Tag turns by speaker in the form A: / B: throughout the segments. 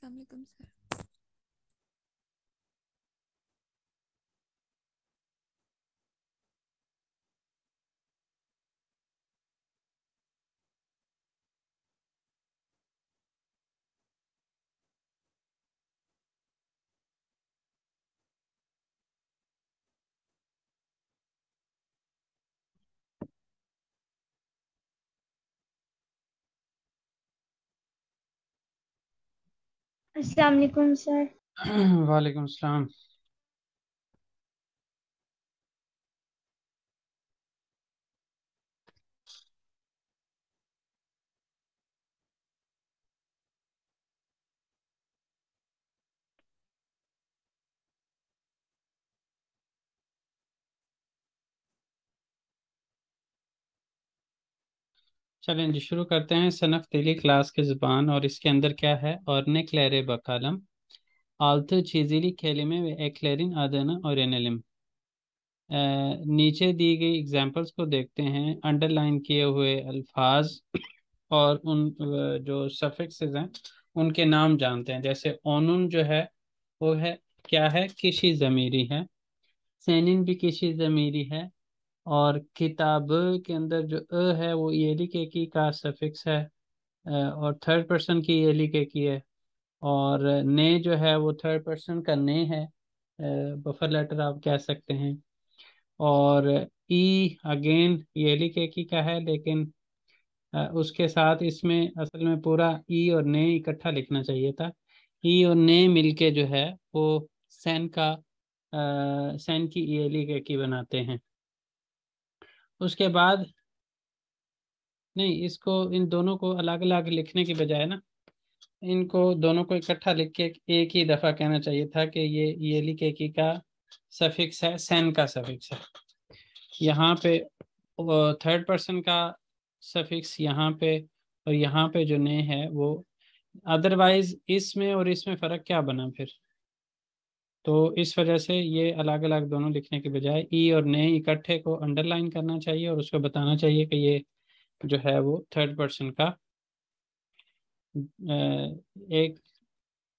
A: अस्सलाम वालेकुम सर।
B: अस्सलाम वालेकुम सर।
C: वालेकुम सलाम। चलें जी, शुरू करते हैं। सनफ तेली क्लास की ज़ुबान और इसके अंदर क्या है? और ने क्लेरे बकालम altı çizili kelime ve eklerin adını öğrenelim। नीचे दी गई एग्जाम्पल्स को देखते हैं, अंडरलाइन किए हुए अल्फाज और उन जो सफिक्सेस हैं उनके नाम जानते हैं। जैसे ओनुन जो है वो है, क्या है? किसी ज़मीरी है। सैनिन भी किसी ज़मीरी है। और किताब के अंदर जो है वो येली के की का सफिक्स है। और थर्ड पर्सन की येली के की है। और ने जो है वो थर्ड पर्सन का ने है। बफर लेटर आप कह सकते हैं। और ई अगेन येली के की का है, लेकिन उसके साथ इसमें असल में पूरा ई और ने इकट्ठा लिखना चाहिए था। ई और ने मिलके जो है वो सैन का सैन की येली के की बनाते हैं। उसके बाद नहीं, इसको इन दोनों को अलग अलग लिखने की बजाय ना, इनको दोनों को इकट्ठा लिख के एक ही दफा कहना चाहिए था कि ये लिखे की का सफिक्स है, सेन का सफिक्स है। यहाँ पे थर्ड पर्सन का सफिक्स यहाँ पे, और यहाँ पे जो ने है वो। अदरवाइज इसमें और इसमें फर्क क्या बना फिर? तो इस वजह से ये अलग अलग दोनों लिखने के बजाय ई और ने इकट्ठे को अंडरलाइन करना चाहिए और उसको बताना चाहिए कि ये जो है वो थर्ड पर्सन का एक,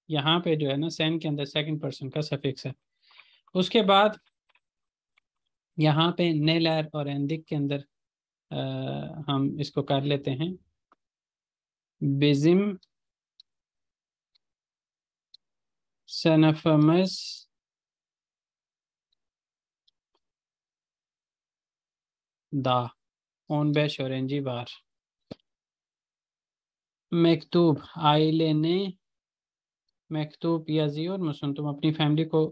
C: यहाँ पे जो है ना सेन के अंदर सेकंड पर्सन का सफिक्स है। उसके बाद यहाँ पे नेलर और एंदिक के अंदर हम इसको कर लेते हैं। बिजिम सनफमस दा ऑन बेश ऑरेंजी बार मकतूब आइले ने मकतूब याजी और मसन। तुम अपनी फैमिली को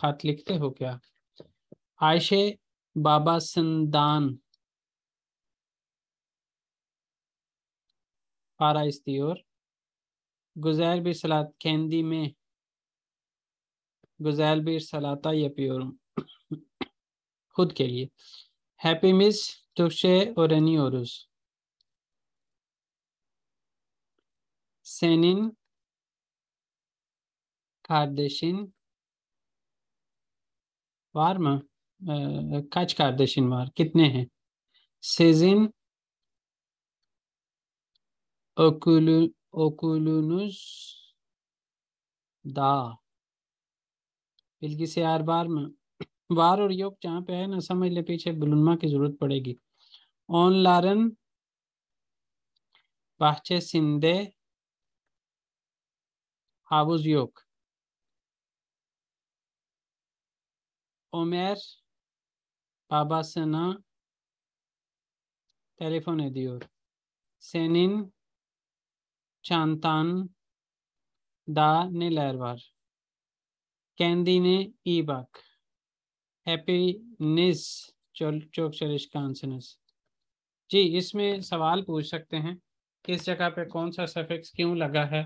C: खत लिखते हो क्या? आयशे बाबा संदान पारा इस्तियोर गुजैर भी सलात कैंदी में गुजैल भी सलाता या प्योर खुद के लिए। हैप्पी मिस तुशे और एनी ओरुस सेनिन कार्देशिन वार में काच कार्देशिन वार कितने हैं? सेजिन ओकुलु ओकुलुनुस दा बिल्कि से यार बार में वार और योग जहाँ पे है ना, समझ ले पीछे बुलुनमा की जरूरत पड़ेगी। ऑन लारन बाहचे सिंधे हाबुज योग ओमेर babasına telefon ediyor. Senin çantan da neler var? Kendine iyi bak. Happiness çok çalışkansınız। जी, इसमें सवाल पूछ सकते हैं किस जगह पे कौन सा सफिक्स क्यों लगा है।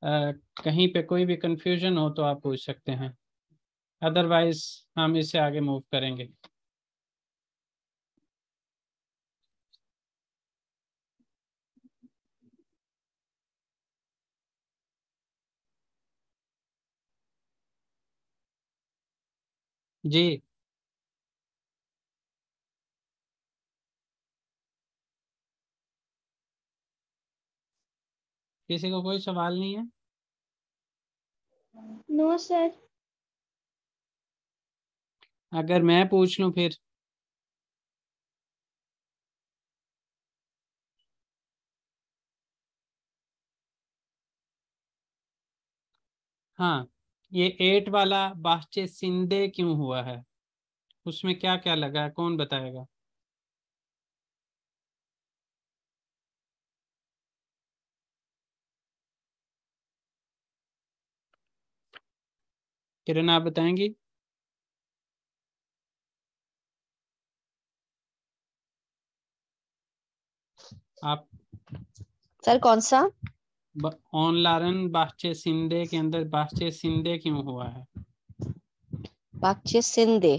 C: कहीं पे कोई भी कंफ्यूजन हो तो आप पूछ सकते हैं, अदरवाइज हम इससे आगे मूव करेंगे। जी, किसी को कोई सवाल नहीं है?
B: No sir.
C: अगर मैं पूछ लूं फिर? हाँ, ये 8 वाला बाहचे सिंधे क्यों हुआ है? उसमें क्या क्या लगा है, कौन बताएगा? किरण, आप बताएंगी? आप
A: सर कौन सा?
C: ऑनलारन बाहचे सिंधे के अंदर बाहचे सिंधे क्यों हुआ है?
A: बागचे सिंधे।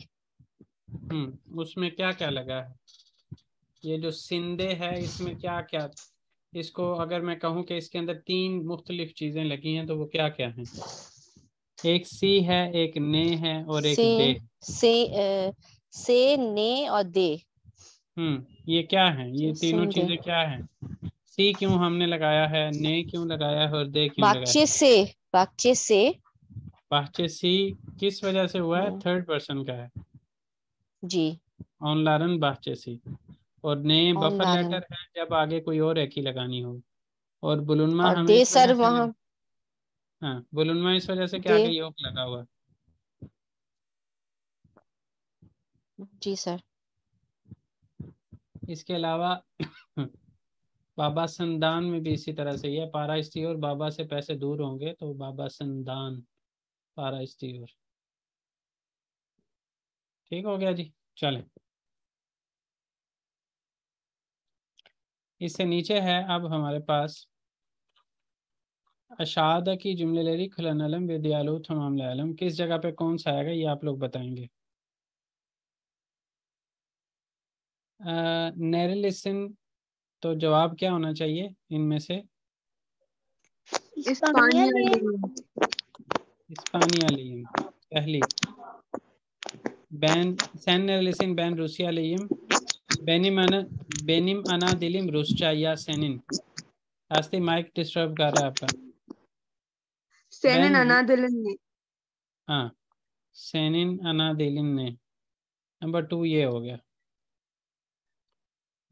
C: उसमें क्या क्या लगा है? ये जो सिंधे है इसमें क्या क्या, इसको अगर मैं कहूँ कि इसके अंदर 3 मुख्तलिफ चीजें लगी हैं तो वो क्या क्या हैं? एक सी है, एक ने है और एक
A: से
C: दे।
A: से ने और दे।
C: ये क्या है, ये तीनों
A: सिंधे।
C: चीजें क्या हैं? सी क्यों हमने लगाया है, ने क्यों लगाया है और दे क्यों लगाया
A: बागचे
C: है?
A: से। बागचे से।
C: बाहचे सी किस वजह से हुआ है?
A: हम्म,
C: थर्ड पर्सन का है।
A: जी।
C: ऑनलारन बाहचे सी। और ने बफर
A: ऑनलाइन।
C: लेटर है जब आगे कोई और एक ही लगानी हो। और बुलुनमा
A: और
C: हमें
A: दे
C: इस वजह
A: सर
C: से
A: वहाँ।
C: हाँ, बुलुनमा इस वजह से क्या
A: दे।
C: आगे योग लगा हुआ है।
A: जी सर।
C: इसके अलावा बाबा संदान में भी इसी तरह से ही है, पारा स्टीवर बाबा से पैसे दूर होंगे तो बाबा संदान पारा स्टीवर। ठीक हो गया जी, चलें। इससे नीचे है अब हमारे पास अशादा की जुमलेरी खुलनलम विद्यालु तमाम आलम, किस जगह पे कौन सा आएगा ये आप लोग बताएंगे। नेरलिसन, तो जवाब क्या होना चाहिए इनमें से?
B: स्पानियल।
C: इस्पानियालियम पहली। बैन सैन नेरलिसन बैन रूसियालियम बेनिम अना बेनिम अना दिलिम रुस्चा या सेनिन। आस्ते माइक डिस्टर्ब कर रहा है आपका।
D: सेनिन
C: बैन,
D: अनादिलन ने।
C: हाँ, सेनिन अना दिलिन ने। नंबर 2 ये हो गया।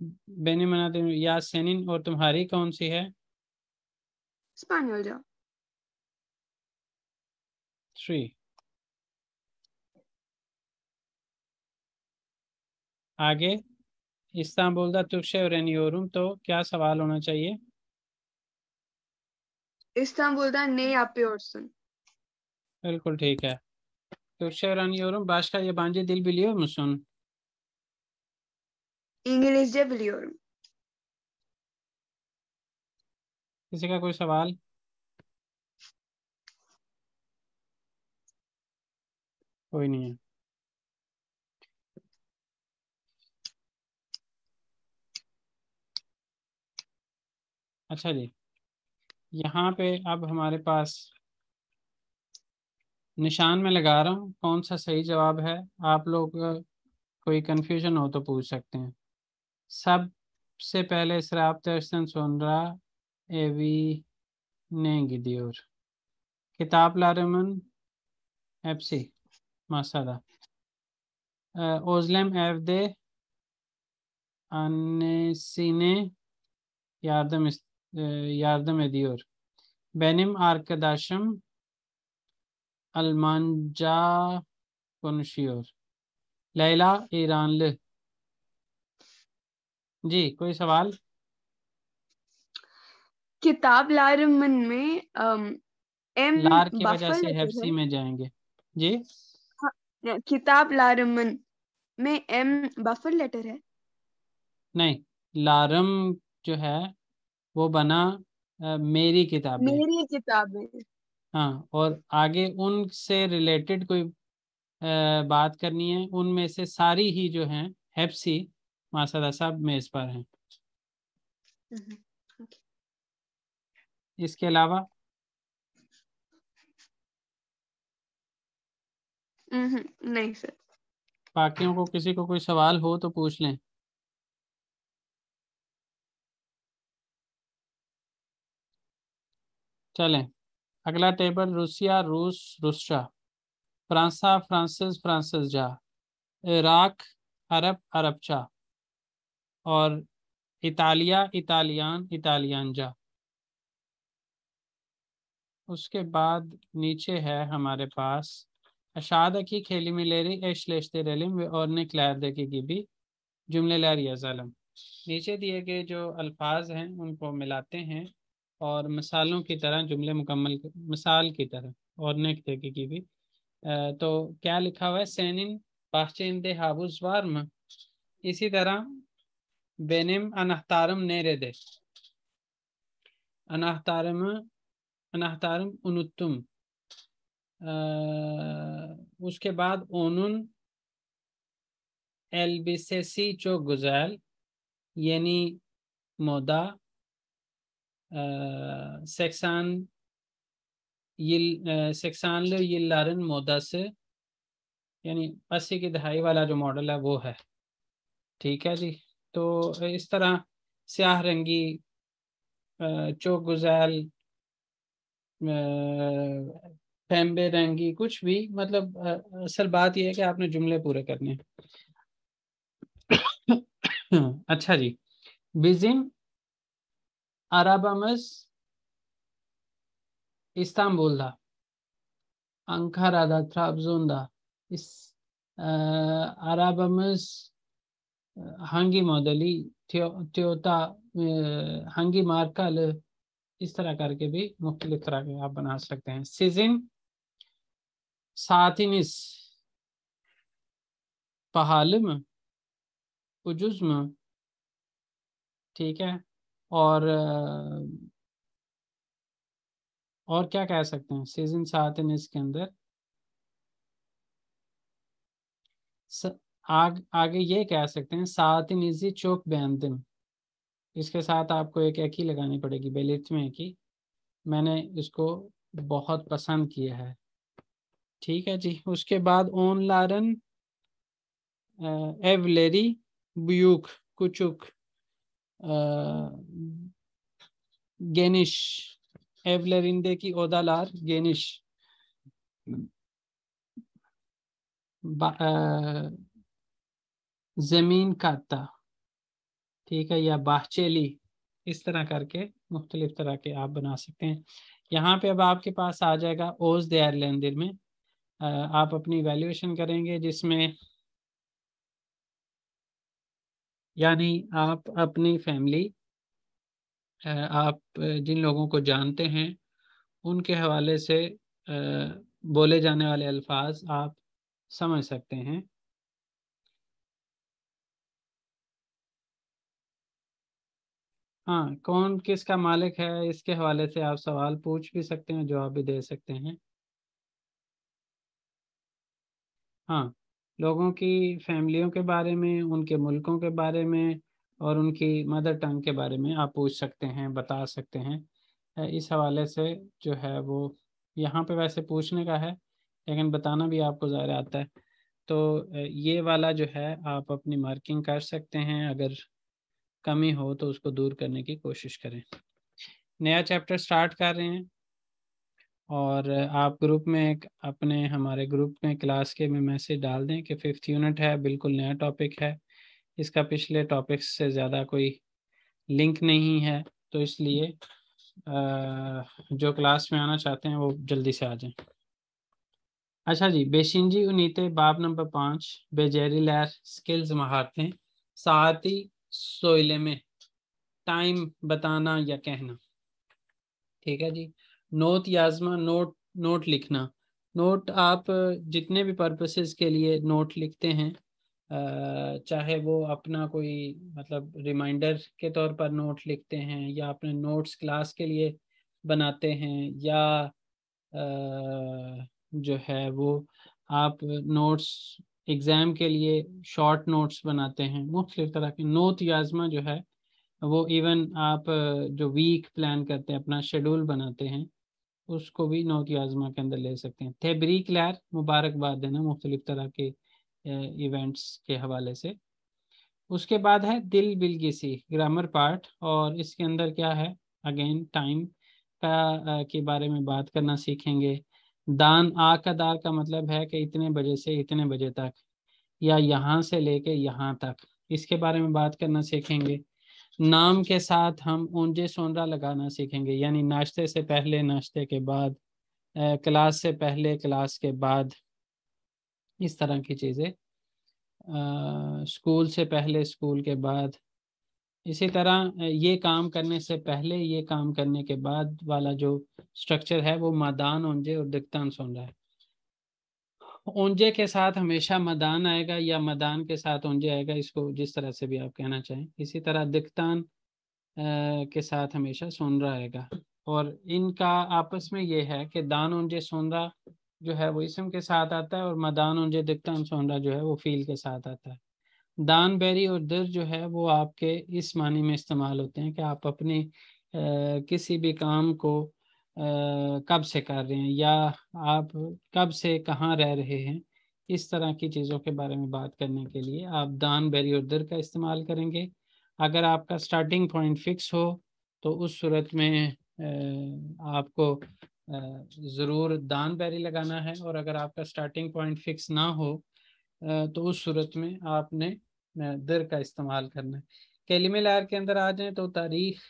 C: बेनिम अना दिलिम या सेनिन, और तुम्हारी कौन सी है?
D: स्पेनियल जा।
C: 3। आगे इस्तांबुल दा तुर्कशे öğreniyorum, तो क्या सवाल होना चाहिए?
D: İstanbul'da ne yapıyorsun?
C: बिल्कुल ठीक है। Türkçe öğreniyorum. Başka yabancı dil biliyor musun?
D: İngilizce biliyorum.
C: किसी का कोई सवाल? कोई नहीं है। अच्छा जी, यहाँ पे अब हमारे पास निशान में लगा रहा हूँ कौन सा सही जवाब है। आप लोग कोई कंफ्यूजन हो तो पूछ सकते हैं। सबसे पहले Srap Tersten sonra evine gidiyor. Kitaplarımın hepsi masada. Özlem evde annesine yardım ediyor. Benim arkadaşım Almanca konuşuyor. Leyla İranlı। जी, कोई सवाल?
D: किताब लारमन में एम
C: लार की वजह
D: बफर
C: से
D: लेटर
C: हेप्सी
D: है।
C: में जाएंगे जी।
D: हाँ, किताब लारमन में एम बफर लेटर है।
C: नहीं, लारम जो है वो बना मेरी किताबें।
D: मेरी किताबें।
C: हाँ, और आगे उनसे रिलेटेड कोई बात करनी है, उनमें से सारी ही जो हैं हेप्सी माशाल्लाह सब मेज पर हैं। इसके अलावा
D: नहीं सर।
C: बाकियों को किसी को कोई सवाल हो तो पूछ लें। चलें, अगला टेबल रूसिया रूस रुस्सा, फ्रांसा फ्रांसिस फ्रांसिस जा, इराक अरब अरबचा, और इतालिया इतालियान इतालियान जा। उसके बाद नीचे है हमारे पास अशादा की खेली मिलेरी एशलेश्ते रेलिम और ने क्लैर देखे की भी जुमले लार yazalım। नीचे दिए गए जो अल्फाज हैं उनको मिलाते हैं और मिसालों की तरह जुमले मुकम्मल मिसाल की तरह और ने देखे की भी तो क्या लिखा हुआ है, सेनिन bahçende havuz var mı। इसी तरह benim anahtarım nerede, anahtarım unuttum। उसके बाद onun elbisesi çok güzel, yeni moda, 80'lı yılların modası, यानी 80 की दहाई वाला जो मॉडल है वो है। ठीक है जी। तो इस तरह स्याह रंगी, चौक गुजैल, पेम्बे रंगी, कुछ भी मतलब असल बात यह है कि आपने जुमले पूरे करने हैं। अच्छा जी। bizim arabamız İstanbul'da, Ankara'da, Trabzon'da. Arabamız hangi modeli, Toyota, hangi markalı, इस तरह करके भी मुख्तलिफ तरह के आप बना सकते हैं। sizin saatiniz pahalı mı, ucuz mu। ठीक है। और क्या कह सकते हैं सीजन सातिनिस के अंदर आगे ये कह सकते हैं सातिनिजी चौक बेंदिम। इसके साथ आपको एक ही लगानी पड़ेगी बेलिट में की, मैंने इसको बहुत पसंद किया है। ठीक है जी। उसके बाद ओन लारन एवलेरी ब्यूक कुचुक गेनिश, एवलेरिंदे की ओदालार गेनिश, जमीन काता। ठीक है। या बाहचेली, इस तरह करके मुख्तलिफ तरह के आप बना सकते हैं। यहाँ पे अब आपके पास आ जाएगा ओज देयर लेंदिर में आप अपनी वैल्यूएशन करेंगे, जिसमें यानी आप अपनी फैमिली, आप जिन लोगों को जानते हैं उनके हवाले से बोले जाने वाले अल्फाज आप समझ सकते हैं। हाँ, कौन किसका मालिक है इसके हवाले से आप सवाल पूछ भी सकते हैं, जवाब भी दे सकते हैं। हाँ, लोगों की फैमिलियों के बारे में, उनके मुल्कों के बारे में और उनकी मदर टंग के बारे में आप पूछ सकते हैं, बता सकते हैं। इस हवाले से जो है वो यहाँ पे वैसे पूछने का है, लेकिन बताना भी आपको ज़ाहिर आता है। तो ये वाला जो है आप अपनी मार्किंग कर सकते हैं, अगर कमी हो तो उसको दूर करने की कोशिश करें। नया चैप्टर स्टार्ट कर रहे हैं और आप ग्रुप में अपने हमारे ग्रुप में क्लास के में मैसेज डाल दें कि 5th यूनिट है, बिल्कुल नया टॉपिक है, इसका पिछले टॉपिक्स से ज़्यादा कोई लिंक नहीं है, तो इसलिए जो क्लास में आना चाहते हैं वो जल्दी से आ जाएं। अच्छा जी। बेशिंजी उनीते बाब नंबर 5 बेजेरी लैर स्किल्स महारतें साथी सोइले में टाइम बताना या कहना। ठीक है जी। नोट याजमा, नोट लिखना। नोट आप जितने भी पर्पसेस के लिए नोट लिखते हैं, चाहे वो अपना कोई मतलब रिमाइंडर के तौर पर नोट लिखते हैं या अपने नोट्स क्लास के लिए बनाते हैं, या जो है वो आप नोट्स एग्ज़ाम के लिए शॉर्ट नोट्स बनाते हैं, मुख्तलिफ तरह के नोट याजमा जो है वो इवन आप जो वीक प्लान करते हैं, अपना शेड्यूल बनाते हैं, उसको भी नोट याजमा के अंदर ले सकते हैं। तबरीक लैर मुबारकबाद देना मुख्तलिफ तरह के इवेंट्स के हवाले से। उसके बाद है दिल बिलगिसी ग्रामर पार्ट, और इसके अंदर क्या है, अगेन टाइम के बारे में बात करना सीखेंगे। दान आ का दार का मतलब है कि इतने बजे से इतने बजे तक, या यहाँ से लेके यहाँ तक, इसके बारे में बात करना सीखेंगे। नाम के साथ हम ऊंजे सोनरा लगाना सीखेंगे, यानी नाश्ते से पहले, नाश्ते के बाद, क्लास से पहले, क्लास के बाद, इस तरह की चीज़ें। स्कूल से पहले, स्कूल के बाद। इसी तरह ये काम करने से पहले, ये काम करने के बाद वाला जो स्ट्रक्चर है वो मदान, ओंजे और दिक्तान सोनरा है। ओंजे के साथ हमेशा मदान आएगा या मदान के साथ ओंजे आएगा, इसको जिस तरह से भी आप कहना चाहें। इसी तरह दिक्तान के साथ हमेशा सोनरा आएगा। और इनका आपस में ये है कि दान ओंजे सोनरा जो है वो इसम के साथ आता है, और मदान ओंजे दिक्तान सोनरा जो है वो फील के साथ आता है। दान, बैरी और दर जो है वो आपके इस मानी में इस्तेमाल होते हैं कि आप अपने किसी भी काम को कब से कर रहे हैं, या आप कब से कहाँ रह रहे हैं, इस तरह की चीज़ों के बारे में बात करने के लिए आप दान, बैरी और दर का इस्तेमाल करेंगे। अगर आपका स्टार्टिंग पॉइंट फिक्स हो तो उस सूरत में आपको ज़रूर दान, बैरी लगाना है, और अगर आपका स्टार्टिंग पॉइंट फिक्स ना हो तो उस सूरत में आपने दर का इस्तेमाल करना है। कलिमे लार के अंदर आ जाएं तो तारीख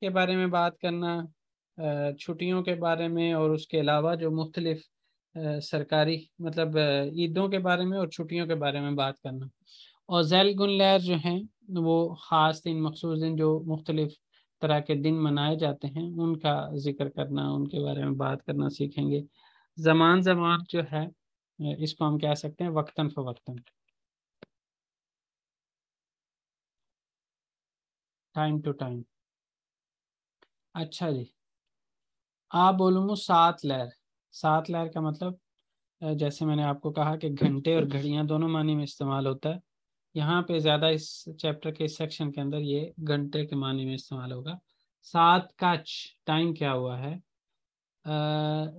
C: के बारे में बात करना, छुट्टियों के बारे में, और उसके अलावा जो मुख्तलिफ सरकारी मतलब ईदों के बारे में और छुट्टियों के बारे में बात करना। और ज़ैल गुन लैर जो हैं वो ख़ास दिन, मखसूस दिन जो मुख्तलिफ तरह के दिन मनाए जाते हैं उनका जिक्र करना, उनके बारे में बात करना सीखेंगे। ज़मान ज़मान जो है इसको हम कह सकते हैं वक्तन फ़वक्तन, टाइम टू टाइम। अच्छा जी, आप बोलूँ सात लहर। सात लहर का मतलब जैसे मैंने आपको कहा कि घंटे और घड़ियां दोनों मानी में इस्तेमाल होता है। यहाँ पे ज़्यादा इस चैप्टर के इस सेक्शन के अंदर ये घंटे के मानी में इस्तेमाल होगा। सात कच, टाइम क्या हुआ है।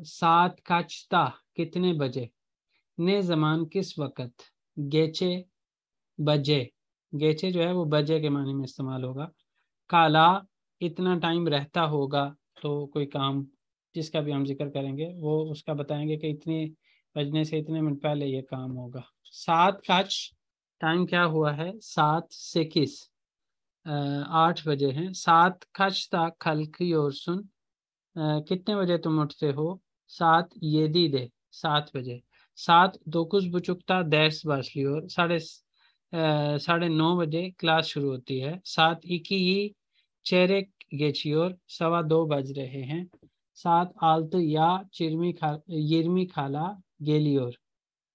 C: सात कचता, कितने बजे। ने ज़मान, किस वक़्त। गेचे, बजे। गेचे जो है वो बजे के मानी में इस्तेमाल होगा। काला, इतना टाइम रहता होगा, तो कोई काम जिसका भी हम जिक्र करेंगे वो उसका बताएंगे कि इतने बजने से इतने मिनट पहले ये काम होगा। सात कच, टाइम क्या हुआ है। सात से किस, 8 बजे हैं। सात कच तक खल की और सुन, कितने बजे तुम उठते हो। सात ये दी दे, 7 बजे। सात दो कुछ बुचुकता दर्स बासली, और 9:30 क्लास शुरू होती है। सात इकी चेहरे गेची और 2:15 बज रहे हैं। सात आलत या यिरमी खाला गेली और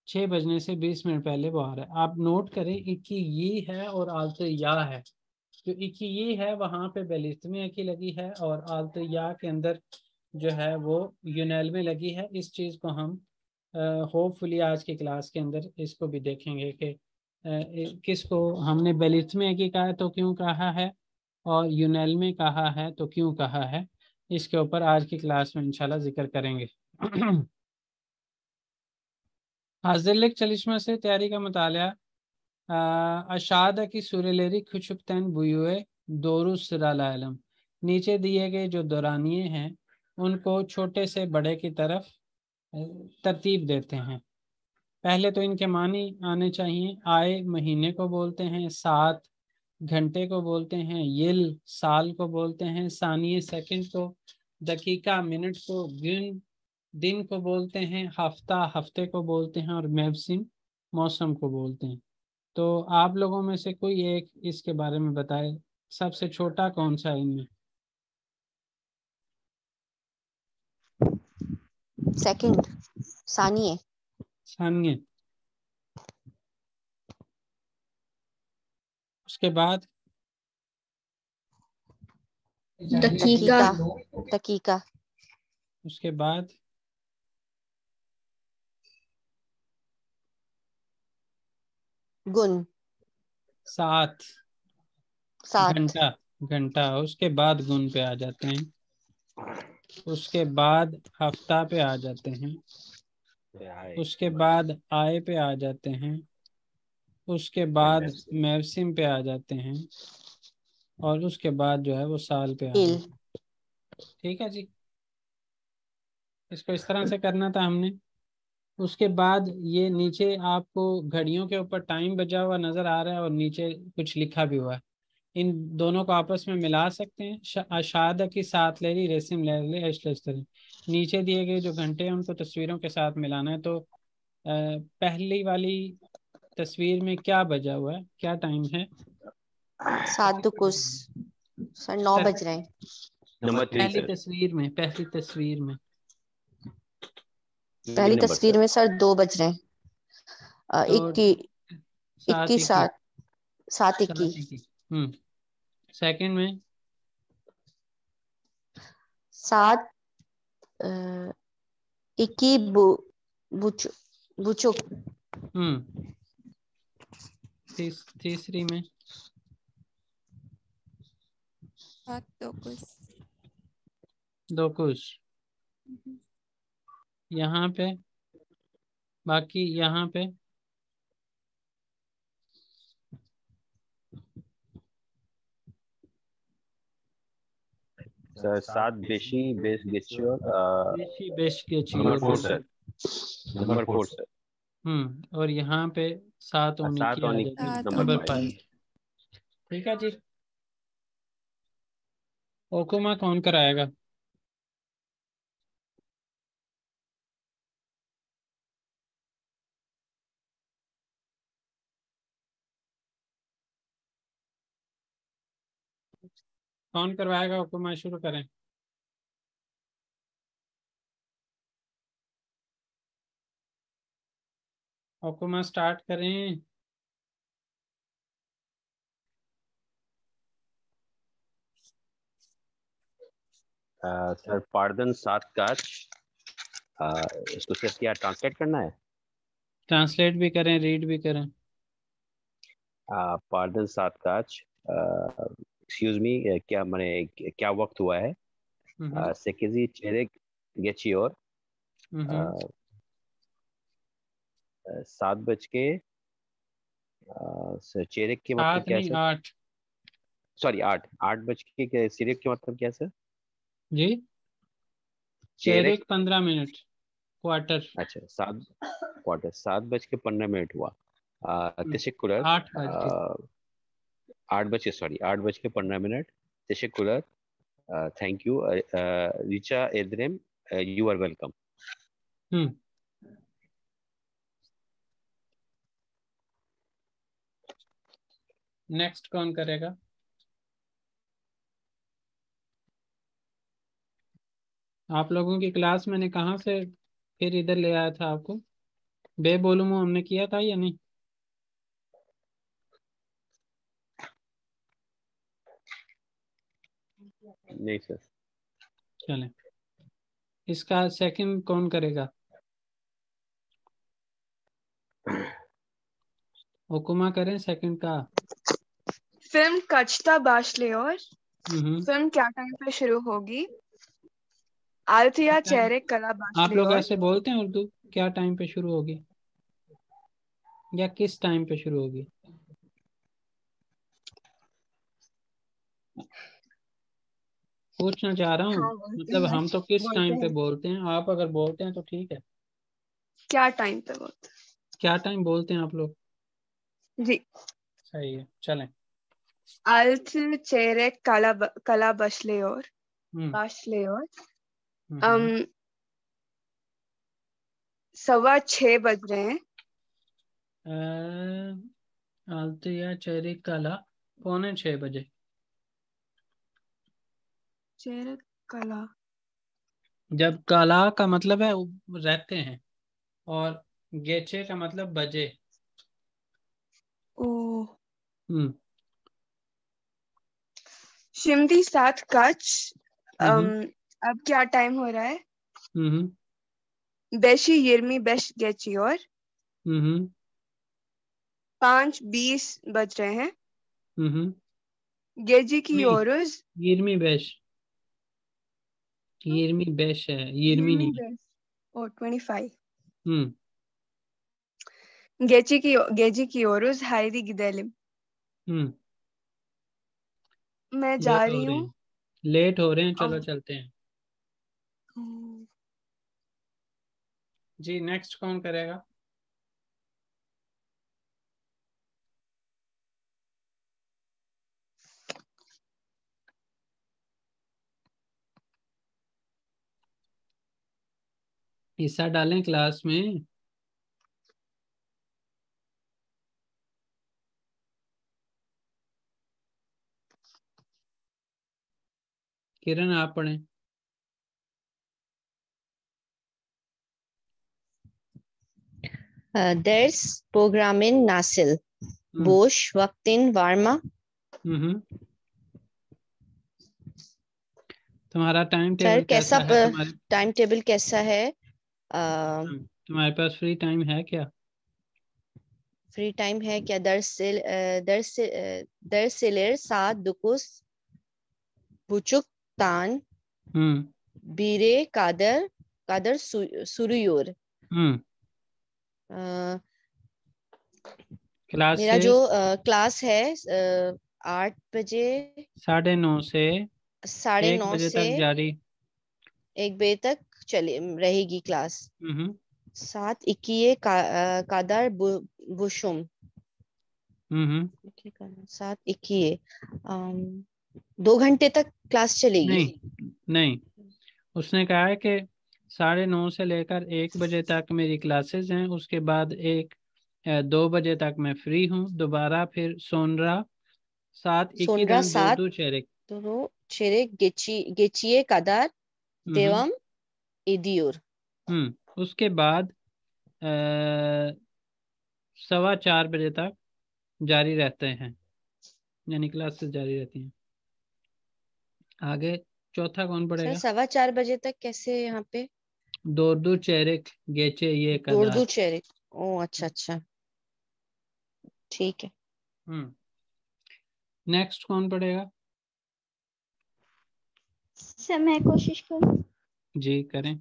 C: 6 बजने से 20 मिनट पहले वो आ रहा है। आप नोट करें, इक्की ये है और आलत या है। जो इक्की ये है वहाँ पे बेलिस्टमी अकी लगी है, और आलत या के अंदर जो है वो यूनेल में लगी है। इस चीज़ को हम होपफुली आज की क्लास के अंदर इसको भी देखेंगे कि किसको हमने बेलिस्टमी अकी कहा है तो क्यों कहा है, और यूनेल में कहा है तो क्यों कहा है। इसके ऊपर आज की क्लास में इंशाल्लाह जिक्र करेंगे। हाजिर लिख चलिश्मा से तैयारी का मुतालिया। अशादा की सुरलेरी खुशुकतन बुए दोरु सिरालम। नीचे दिए गए जो दौरानिए हैं उनको छोटे से बड़े की तरफ तरतीब देते हैं। पहले तो इनके मानी आने चाहिए। आए महीने को बोलते हैं, सात घंटे को बोलते हैं, यिल साल को बोलते हैं, सानिये सेकंड को, दकीका मिनट को, दिन को बोलते हैं, हफ्ता हफ्ते को बोलते हैं, और मौसम मौसम को बोलते हैं। तो आप लोगों में से कोई एक इसके बारे में बताए, सबसे छोटा कौन सा है इनमें।
A: सेकंड, सानिये।
C: सानिये। उसके बाद
B: दकीका।
A: दकीका।
C: उसके बाद
A: गुन।
C: सात।
A: सात।
C: घंटा, घंटा। उसके बाद गुन पे आ जाते हैं। उसके बाद हफ्ता पे आ जाते हैं। उसके बाद आए पे आ जाते हैं। उसके बाद मौसम पे आ जाते हैं, और उसके बाद जो है वो साल पे आ
A: इल।
C: जाते हैं। ठीक है जी। इसको इस तरह से करना था हमने। उसके बाद ये नीचे आपको घड़ियों के ऊपर टाइम बजा हुआ नजर आ रहा है और नीचे कुछ लिखा भी हुआ है। इन दोनों को आपस में मिला सकते हैं। अशादा की साथ ले ली रेसिम ले ली अशलस्तरी। नीचे दिए गए जो घंटे हैं उनको तस्वीरों के साथ मिलाना है। तो पहली वाली तस्वीर में क्या बजा हुआ है, क्या टाइम है?
A: 7 दुकुस। सर 9 बज रहे हैं।
E: नंबर 3
C: पहली
E: सर।
C: तस्वीर में, पहली तस्वीर में
A: पहली
E: नंबर
A: तस्वीर
E: सर।
A: में सर 2 बज रहे हैं।
C: तो 7
A: 21
C: 21।
A: 7
C: 7
A: 21।
C: 21। सेकंड में
A: 7 21 बुचुक। बुचुक।
C: तीसरी में
B: 7 दोकुस।
C: दोकुश। यहाँ पे बाकी यहाँ पे
E: सर 7 बेशी बेस गेच्योर।
C: बेशी बेश के
E: नंबर 4
C: चाहिए।
E: सर। Number 4 sir.
C: और यहाँ पे 7 होने
E: 7
C: की आ
E: होने
C: जाएगी।
E: की
B: सात
C: नंबर
E: नंबर 5।
C: 5। ठीक है जी। ओकुमा कौन कराएगा? कौन करवाएगा? ओकुमा शुरू करें। ओकुमा स्टार्ट करें।
E: सर पार्दन 7 काच। इसको सिर्फ क्या ट्रांसलेट करना है?
C: ट्रांसलेट भी करें, रीड भी करें।
E: पार्दन 7 काच। एक्सक्यूज मी, क्या मैंने क्या वक्त हुआ है? सेकेजी चेरेक गेचियोर।
C: हम्म
E: 7 बज के सर चेरेक के मतलब
C: 7
E: क्या है
C: नहीं,
E: सर?
C: 8।
E: सॉरी 8। 8 बज के सिरेक के मतलब क्या है सर?
C: जी,
E: चेरेक।
C: चेरेक 15 मिनट, क्वार्टर।
E: अच्छा 7 क्वार्टर। 7 बज के 15 मिनट हुआ। तेशेकुलर।
C: 8 बज के।
E: 8 बज के, सॉरी 8 बज के 15 मिनट। तेशेकुलर। थैंक यू रिचा एद्रेम। You are welcome.
C: Hmm next कौन करेगा? आप लोगों की क्लास मैंने कहाँ से फिर इधर ले आया था आपको? बेबोलूमो हमने किया था या नहीं?
E: नहीं सर।
C: चलें, इसका सेकंड कौन करेगा? हुकुमा करें सेकंड का।
D: फिल्म कचता बाशले और
C: हम्म
D: फिल्म क्या टाइम पे शुरू होगी? आलथिया चेहरे कला
C: आप
D: बाशले
C: लोग
D: और
C: ऐसे बोलते हैं उर्दू? क्या टाइम पे शुरू होगी या किस टाइम पे शुरू होगी? पूछना चाह रहा हूँ।
D: हाँ बोलते
C: मतलब
D: हैं।
C: हम तो किस
D: बोलते
C: टाइम पे
D: हैं
C: बोलते हैं, आप अगर बोलते हैं तो ठीक है।
D: क्या टाइम पे बोलते
C: क्या टाइम बोलते हैं आप लोग?
D: हैं? जी।
C: सही है, चलें।
D: आलथ चेहरे कला बशले और
C: हम्म
D: बाशले और
C: हम्म
D: 6:15 बज रहे हैं।
C: आलतिया चेहरे कला 5:45 बजे।
D: चेहरे कला।
C: जब काला का मतलब है रहते हैं और गेचे का मतलब बजे।
D: ओ।
C: हम्म
D: शिमदी 7 कच।
C: हम्म
D: अब क्या टाइम हो रहा है?
C: हम्म
D: बेशी यिर्मी बेश गेची और
C: हम्म
D: 5:20 बज रहे हैं।
C: हम्म
D: गेजी की
C: नहीं,
D: ओरुज।
C: यिर्मी बेश। यिर्मी बेश है, यिर्मी
D: यिर्मी
C: नहीं।
D: बेश और 25।
C: हम्म
D: गेजी की ओरुज हायरी गिदेलिम।
C: हम्म
D: मैं जा
C: लेट हो
D: रही
C: रहे
D: हूँ।
C: हैं, लेट हो रहे हैं, चलो
D: अम,
C: चलते हैं। जी नेक्स्ट कौन करेगा? हिस्सा डालें क्लास में। किरण आप पढ़ें।
A: Ders Programmin Nasil. Boş vaktin var mı?
C: तुम्हारा टाइम
A: सर
C: टेबल
A: कैसा
C: कैसा है? तुम्हारे
A: टाइम टेबल कैसा है?
C: तुम्हारे पास फ्री टाइम है क्या?
A: फ्री टाइम है क्या? Dersler saat 9.30'dan bire kadar sürüyor.
C: Class
A: मेरा
C: से
A: जो क्लास है 8 बजे
C: 9:30 से 1
A: 9:30
C: बजे
A: से
C: तक जारी।
A: 1 बजे तक चले रहेगी क्लास। 7:02 kadar buluşum. 7:02 2 घंटे तक क्लास चलेगी।
C: नहीं, उसने कहा है कि 9:30 से लेकर 1 बजे तक मेरी क्लासेस हैं, उसके बाद 2 बजे तक मैं फ्री हूँ। दोबारा फिर sonra saat 2'den
A: saat
C: 4
A: çeyrek geçiye kadar devam ediyor.
C: उसके बाद 4:15 बजे तक जारी रहते हैं, यानी क्लासेस जारी रहती हैं। आगे चौथा कौन
A: सर
C: पढ़ेगा?
A: 4:15 बजे तक कैसे यहाँ पे?
C: दो चेहरे गेचे ये कदार।
A: दो चेहरे। ओ अच्छा अच्छा, ठीक है।
C: नेक्स्ट कौन पढ़ेगा?
B: सर मैं कोशिश करूं।
C: जी करें।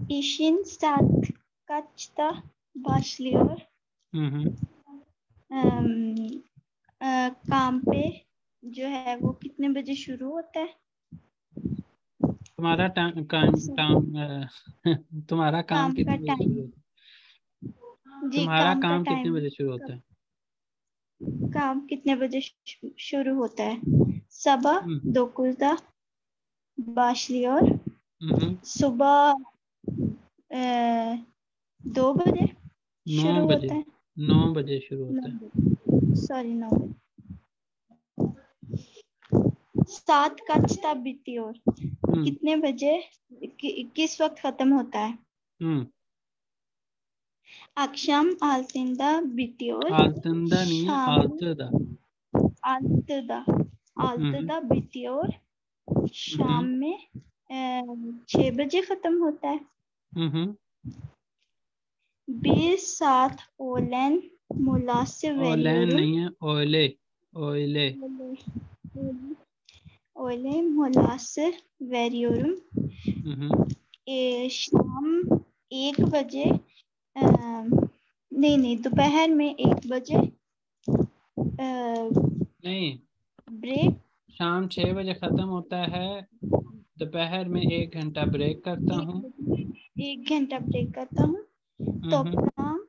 B: İşin saat kaçta başlıyor? काम पे जो है वो कितने बजे शुरू होता है?
C: तुम्हारा तुम्हारा काम
B: काम
C: कितने
B: का
C: बजे शुरू
B: टाइम।
C: होता है?
B: जी
C: तुम्हारा
B: काम का
C: काम कितने
B: टाइम
C: बजे शुरू होता है?
B: काम कितने बजे शुरू होता है? sabah 9'da başlıyor. सुबह 2 बजे
C: 9
B: शुरू
C: बजे
B: होता है।
C: 9 बजे शुरू होता है।
B: सॉरी 9 बजे। सात kaçta bitiyor? कितने बजे किस वक्त खत्म होता है? akşam 6'da bitiyor।
C: Altında नहीं है,
B: शाम
C: altıda।
B: 6'da bitiyor। शाम में 6 बजे खत्म होता है। Bir saat öğlen molası
C: Öğlen
B: veriyorum।
C: नहीं है, öğle।
B: Öğle molası veriyorum। शाम 1 बजे नहीं दोपहर में 1 बजे
C: नहीं,
B: ब्रेक।
C: शाम 6 बजे खत्म होता है। दोपहर में 1 घंटा ब्रेक करता हूँ।
B: 1 घंटा ब्रेक करता हूँ। Toplam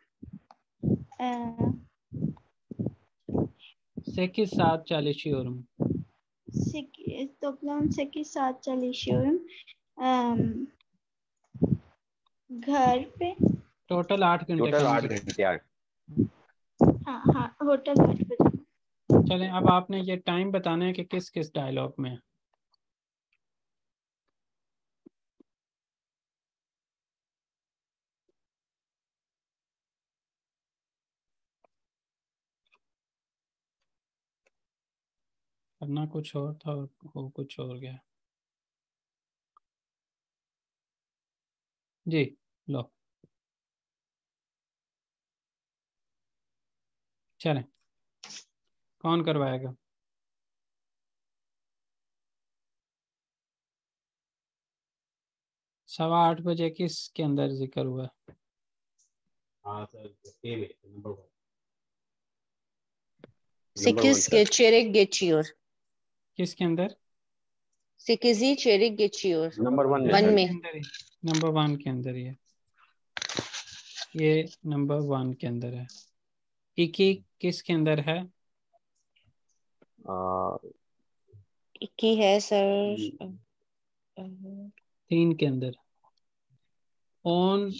C: 8 saat çalışıyorum.
B: Toplam 8 saat çalışıyorum। घर पे
C: टोटल 8 घंटे
E: टोटल
C: काम
E: 8
C: करते
E: घंटे 8।
B: हाँ होटल 8 बजे।
C: हैं। चलें अब आपने ये टाइम बताना है कि किस किस डायलॉग में है। करना कुछ और था और हो कुछ और गया। जी लो चलें, कौन करवाएगा? सवा 8 बजे किसके अंदर जिक्र हुआ?
E: हाँ सर, नंबर 1।
A: 8 çeyrek geçiyor।
C: किसके अंदर?
A: 8 çeyrek geçiyor।
E: नंबर 1 में
A: वन
E: सर।
A: में।
C: नंबर 1 के अंदर ये नंबर 1 के अंदर है। इकी किसके अंदर है?
A: इक्की है सर।
C: 3 के अंदर। ओन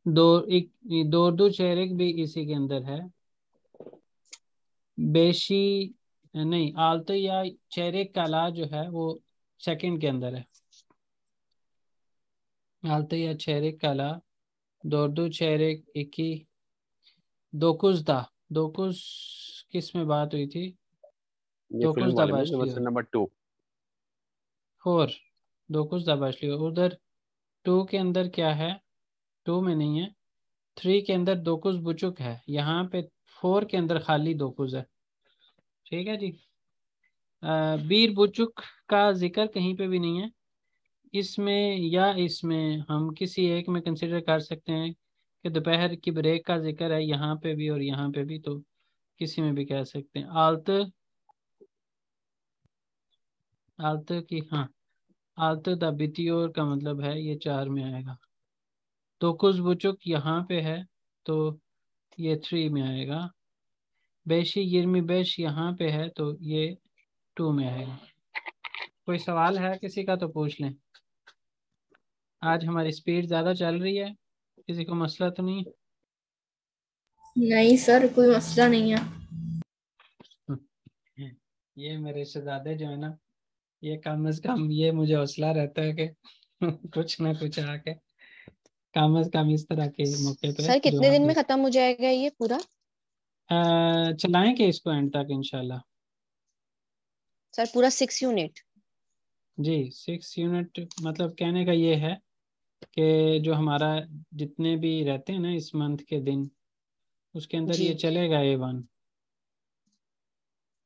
C: दो चेरिक भी इसी के अंदर है। बेशी नहीं, आलतो या चेरिक कला जो है वो सेकंड के अंदर है। आलतो या चेरिक कला, दो चेरिक इक्की, दोकुस दा। दोकुस किस में बात हुई थी?
E: ये
C: दोकुस
E: फिल्म
C: दा
E: वाले में
C: बाशलियो।
E: नंबर 2।
C: 4 दोकुस दा बाशलियो। उधर 2 के अंदर क्या है? 2 में नहीं है। 3 के अंदर दोकुस बुचुक है, यहाँ पे 4 के अंदर खाली दोकुस है। ठीक है जी। बीर बुचुक का जिक्र कहीं पे भी नहीं है इसमें, या इसमें हम किसी एक में कंसिडर कर सकते हैं कि दोपहर की ब्रेक का जिक्र है यहाँ पे भी और यहाँ पे भी, तो किसी में भी कह सकते हैं। आलत, आलत की, हाँ, आलत द बितियोर का मतलब है ये 4 में आएगा। दोकुस बुचुक यहाँ पे है तो ये 3 में आएगा। बेशी गिरमी बेश यहाँ पे है तो ये 2 में आएगा। कोई सवाल है किसी का तो पूछ लें। आज हमारी स्पीड ज़्यादा चल रही है, किसी को मसला तो नहीं?
F: नहीं सर, कोई मसला नहीं है।
C: ये मेरे शहजादे जो है ना, ये कम से कम ये मुझे हौसला रहता है कि कुछ ना कुछ आके कम से कम इस तरह के मौके पे
A: सर कितने
C: जवाब
A: दिन
C: दे।
A: में खत्म हो जाएगा ये पूरा?
C: चलाएंगे इसको एंड तक इंशाल्लाह।
A: सर पूरा 6 यूनिट?
C: जी 6 यूनिट, मतलब कहने का ये है कि जो हमारा जितने भी रहते हैं ना इस मंथ के दिन, उसके अंदर
A: जी।
C: ये चलेगा A1।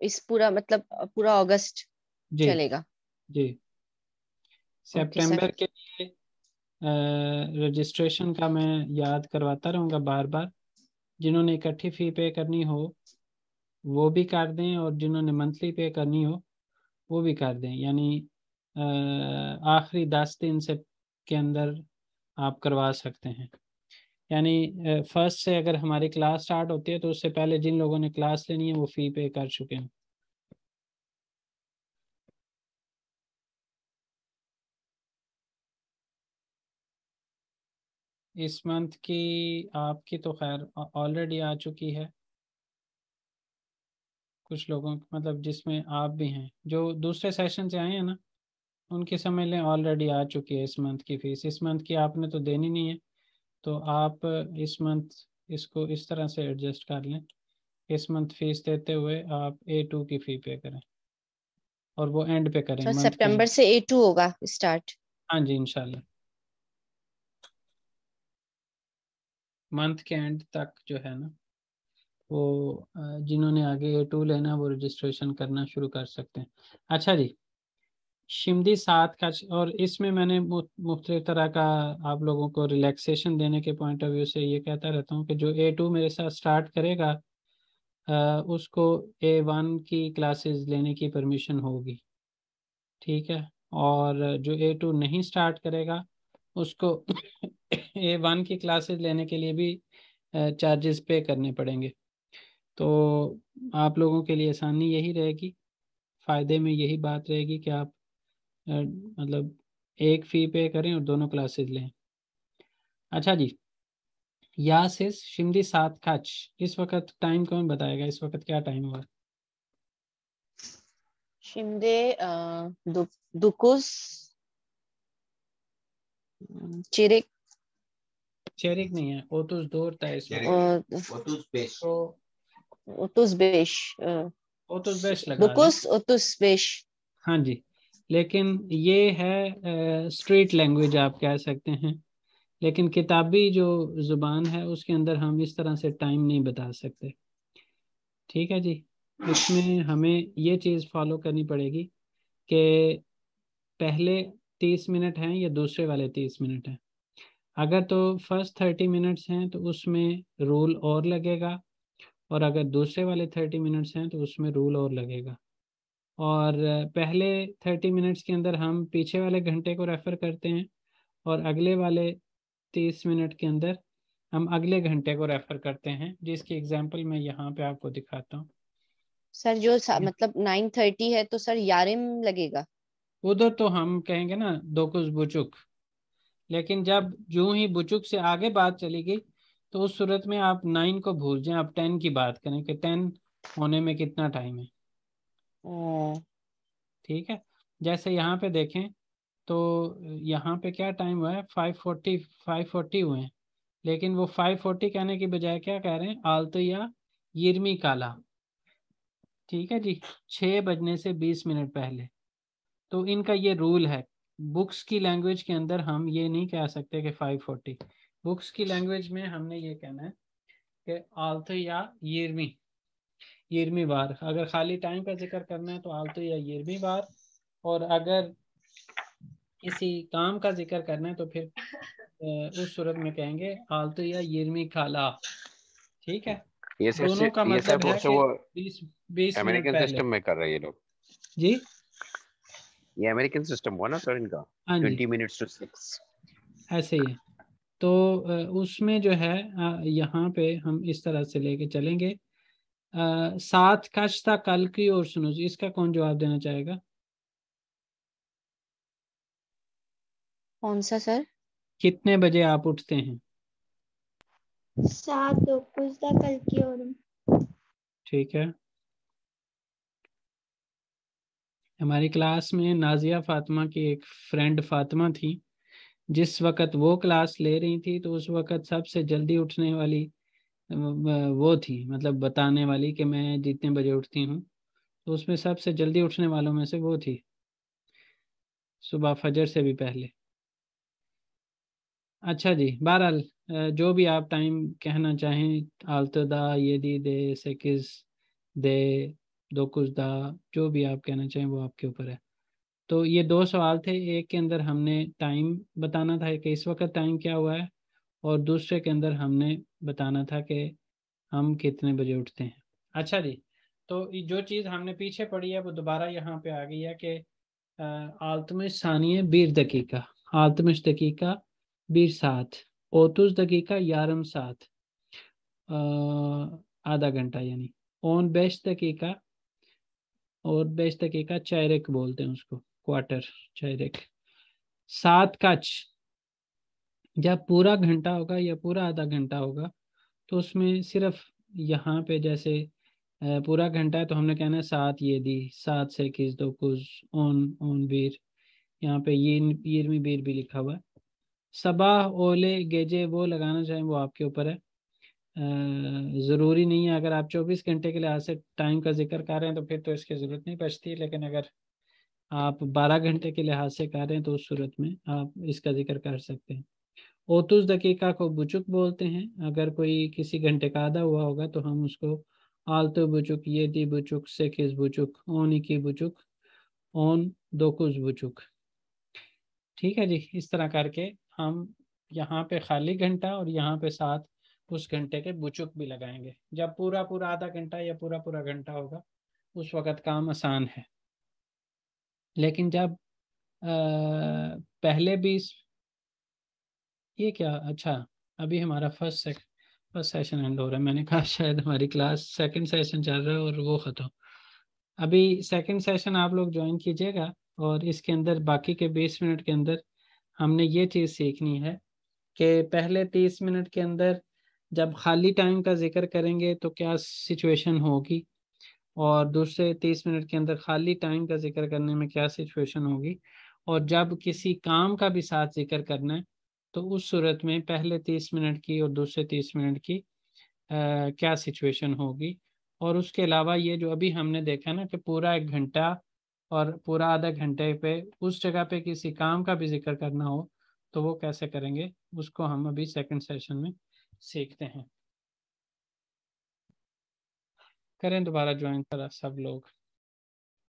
A: इस पूरा मतलब पूरा अगस्त
C: जी
A: चलेगा?
C: जी।
A: Okay sir.
C: सितंबर के लिए रजिस्ट्रेशन का मैं याद करवाता रहूँगा बार बार। जिन्होंने इकट्ठी फ़ी पे करनी हो वो भी कर दें, और जिन्होंने मंथली पे करनी हो वो भी कर दें। यानी आखिरी 10 दिन से के अंदर आप करवा सकते हैं। यानी फर्स्ट से अगर हमारी क्लास स्टार्ट होती है तो उससे पहले जिन लोगों ने क्लास लेनी है वो फ़ी पे कर चुके हैं। इस मंथ की आपकी तो खैर ऑलरेडी आ चुकी है। कुछ लोगों मतलब जिसमें आप भी हैं, जो दूसरे सेशन से आए हैं ना, उनकी समझ लें ऑलरेडी आ चुकी है इस मंथ की फ़ीस। इस मंथ की आपने तो देनी नहीं है, तो आप इस मंथ इसको इस तरह से एडजस्ट कर लें। इस मंथ फीस देते हुए आप A2 की फ़ी पे करें और वो एंड पे करें
A: सर
C: मंथ के
A: सितंबर
C: एंड।
A: से A2 होगा स्टार्ट?
C: हाँ जी इंशाल्लाह। मंथ के एंड तक जो है ना वो जिन्होंने आगे A2 लेना वो रजिस्ट्रेशन करना शुरू कर सकते हैं। अच्छा जी, शिमदी 7 का, और इसमें मैंने मुख्तलिफ तरह का आप लोगों को रिलैक्सेशन देने के पॉइंट ऑफ व्यू से ये कहता रहता हूँ कि जो A2 मेरे साथ स्टार्ट करेगा उसको A1 की क्लासेस लेने की परमिशन होगी। ठीक है। और जो A2 नहीं स्टार्ट करेगा उसको A1 की क्लासेस लेने के लिए भी चार्जेस पे करने पड़ेंगे। तो आप लोगों के लिए आसानी यही रहेगी, फ़ायदे में यही बात रहेगी कि आप मतलब एक फ़ी पे करें और दोनों क्लासेस लें। अच्छा जी, यासिस शिमदी 7 खच, इस वक्त टाइम कौन बताएगा? इस वक्त क्या टाइम हुआ?
A: शिमदे दुकुस चिरिक
C: चेरिक नहीं है, ओतुस दूर था इस वक्त। तो
A: ओतुस बेश
C: ओतुस बेश लगा लें।
A: दुकुस ओतुस बेश।
C: हाँ जी, लेकिन ये है स्ट्रीट लैंग्वेज आप कह सकते हैं, लेकिन किताबी जो ज़ुबान है उसके अंदर हम इस तरह से टाइम नहीं बता सकते। ठीक है जी। इसमें हमें ये चीज़ फॉलो करनी पड़ेगी कि पहले 30 मिनट हैं या दूसरे वाले 30 मिनट हैं। अगर तो फर्स्ट 30 मिनट्स हैं तो उसमें रूल और लगेगा, और अगर दूसरे वाले 30 मिनट्स हैं तो उसमें रूल और लगेगा। और पहले 30 मिनट्स के अंदर हम पीछे वाले घंटे को रेफ़र करते हैं, और अगले वाले 30 मिनट के अंदर हम अगले घंटे को रेफर करते हैं, जिसकी एग्जांपल मैं यहाँ पे आपको दिखाता हूँ।
A: सर जो मतलब 9:30 है तो सर यारिम लगेगा।
C: उधर तो हम कहेंगे ना दोकुस बुचुक, लेकिन जब जो ही बुचुक से आगे बात चली गई तो उस सूरत में आप 9 को भूल जाएं, आप 10 की बात करें कि 10 होने में कितना टाइम है। ठीक है, जैसे यहाँ पे देखें तो यहाँ पे क्या टाइम हुआ है, 5:40 हुए हैं, लेकिन वो 5:40 कहने की बजाय क्या कह रहे हैं, आलतो या यिरमी काला। ठीक है जी, 6 बजने से 20 मिनट पहले। तो इनका ये रूल है, बुक्स की लैंग्वेज के अंदर हम ये नहीं कह सकते कि 5:40। बुक्स की लैंग्वेज में हमने ये कहना है कि आलतो या यिरमी बार। अगर खाली टाइम का जिक्र करना है तो आलतो या यिरमी बार, और अगर किसी काम का जिक्र करना है तो फिर उस सूरत में कहेंगे आलतो या यिरमी काला। ठीक है,
E: ये
C: दोनों का मतलब है कि
E: वो
C: 20 मिनट
E: अमेरिकन
C: पहले।
E: सिस्टम में कर रहे हैं ये लोग
C: जी
E: ये अमेरिकन सिस्टम हुआ ना सर इनका,
C: हाँ जी
E: 20 मिनट्स टू 6।
C: ऐसे ही है। तो उसमें जो है यहाँ पे हम इस तरह से लेके चलेंगे। 7 कश था कल की और सुनो, इसका कौन जवाब देना चाहेगा?
A: कौन सा सर?
C: कितने बजे आप उठते हैं?
B: 7 कुछ था कल की और।
C: ठीक है, हमारी क्लास में नाजिया फातिमा की एक फ्रेंड फातिमा थी। जिस वक्त वो क्लास ले रही थी तो उस वक्त सबसे जल्दी उठने वाली वो थी, मतलब बताने वाली कि मैं जितने बजे उठती हूँ, तो उसमें सबसे जल्दी उठने वालों में से वो थी, सुबह फजर से भी पहले। अच्छा जी, बहरहाल जो भी आप टाइम कहना चाहें, आल्तदा, येदी दे, सेकिस दे, दोकुस दा, जो भी आप कहना चाहें वो आपके ऊपर है। तो ये 2 सवाल थे, एक के अंदर हमने टाइम बताना था कि इस वक्त टाइम क्या हुआ है, और दूसरे के अंदर हमने बताना था कि हम कितने बजे उठते हैं। अच्छा जी, तो जो चीज़ हमने पीछे पढ़ी है वो दोबारा यहाँ पे आ गई है कि आल्तमिश सानिय 1 दकीका, आल्तमिश दकीका 1 सात, 30 दकीका यारम सात, आधा घंटा यानी 15 दकीका, और 20 दकीका चैरेक बोलते हैं उसको, क्वार्टर, चैरेक। 7 कच, जब पूरा घंटा होगा या पूरा आधा घंटा होगा तो उसमें सिर्फ यहाँ पे जैसे पूरा घंटा है तो हमने कहना है 7 ये दी, 7 से किस दो कुछ ओन बीर, यहाँ पे ये यिरमी बीर भी लिखा हुआ है। सबाह ओले गेजे वो लगाना चाहें वो आपके ऊपर है, ज़रूरी नहीं है। अगर आप 24 घंटे के लिहाज से टाइम का जिक्र कर रहे हैं तो फिर तो इसकी ज़रूरत नहीं बचती, लेकिन अगर आप 12 घंटे के लिहाज से कर रहे हैं तो उस सूरत में आप इसका जिक्र कर सकते हैं। 30 दकीका को बुचुक बोलते हैं, अगर कोई किसी घंटे का आधा हुआ होगा तो हम उसको आलतो बुचुक, ये दी बुचुक, सेकिस बुचुक, ओन इकी बुचुक, ओन दोकुस बुचुक। ठीक है जी, इस तरह करके हम यहाँ पे खाली घंटा और यहाँ पे साथ उस घंटे के बुचुक भी लगाएंगे। जब पूरा पूरा आधा घंटा या पूरा पूरा घंटा होगा उस वक़्त काम आसान है, लेकिन जब पहले भी ये क्या, अच्छा अभी हमारा फर्स्ट सेशन एंड हो रहा है, मैंने कहा शायद हमारी क्लास सेकंड सेशन चल रहा है और वो ख़त्म। अभी सेकंड सेशन आप लोग ज्वाइन कीजिएगा, और इसके अंदर बाकी के 20 मिनट के अंदर हमने ये चीज़ सीखनी है कि पहले 30 मिनट के अंदर जब खाली टाइम का जिक्र करेंगे तो क्या सिचुएशन होगी, और दूसरे 30 मिनट के अंदर खाली टाइम का जिक्र करने में क्या सिचुएशन होगी, और जब किसी काम का भी साथ जिक्र करना है तो उस सूरत में पहले 30 मिनट की और दूसरे 30 मिनट की क्या सिचुएशन होगी। और उसके अलावा ये जो अभी हमने देखा ना कि पूरा 1 घंटा और पूरा आधा घंटे पे उस जगह पे किसी काम का भी जिक्र करना हो तो वो कैसे करेंगे, उसको हम अभी सेकंड सेशन में सीखते हैं। करें दोबारा ज्वाइन करा सब लोग।